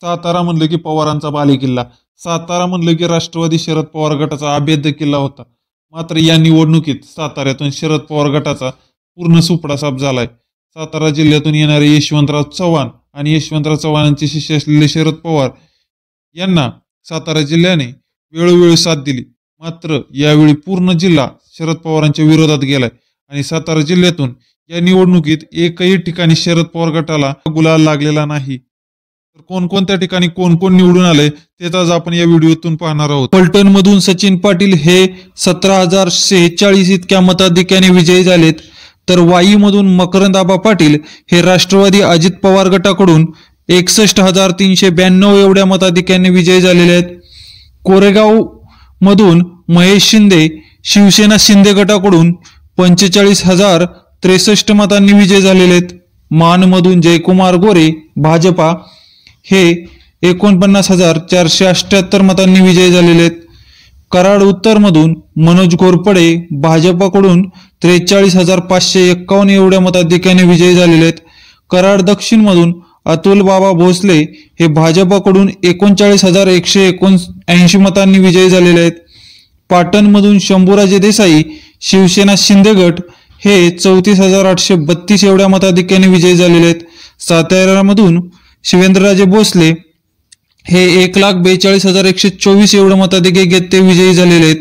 सातारा म्हणलं की पवारांचा बालेकिल्ला, सातारा म्हणलं की राष्ट्रवादी शरद पवार गटाचा अभेद्य किल्ला होता. मात्र या निवडणुकीत साताऱ्यातून शरद पवार गटाचा पूर्ण सुपडासाप झालाय. सातारा जिल्ह्यातून येणारे यशवंतराव चव्हाण आणि यशवंतराव चव्हाणांचे शिष्य असलेले शरद पवार यांना सातारा जिल्ह्याने वेळोवेळी साथ दिली. मात्र यावेळी पूर्ण जिल्हा शरद पवारांच्या विरोधात गेलाय आणि सातारा जिल्ह्यातून या निवडणुकीत एकही ठिकाणी शरद पवार गटाला गुलाल लागलेला नाही. तर कोणकोणत्या ठिकाणी कोण कोण निवडून आले ते आज आपण या व्हिडिओतून पाहणार आहोत. फलटण मधून सचिन पाटील हे 17,046 इतक्या मताधिक्याने विजयी झालेत. तर वाईमधून मकरंद आबा पाटील हे राष्ट्रवादी अजित पवार गटाकडून 61,392 एवढ्या मताधिक्याने विजयी झालेले आहेत. कोरेगाव मधून महेश शिंदे शिवसेना शिंदे गटाकडून 45,063 मतांनी विजय झालेले आहेत. मानमधून जयकुमार गोरे भाजपा हे 49,478 मतांनी विजयी झालेले आहेत. कराड उत्तर मधून मनोज घोरपडे भाजपाकडून 43,551 एवढ्या मताधिक्याने विजयी झालेले आहेत. कराड दक्षिण मधून अतुल बाबा भोसले हे भाजपाकडून 39,179 मतांनी विजयी झालेले आहेत. पाटण मधून शंभूराजे देसाई शिवसेना शिंदे गट हे 34,832 एवढ्या मताधिक्याने विजयी झालेले आहेत. साताऱ्यामधून शिवेंद्रराजे भोसले हे 1,42,124 एवढं मताधिक्य घेत ते विजयी झालेले आहेत.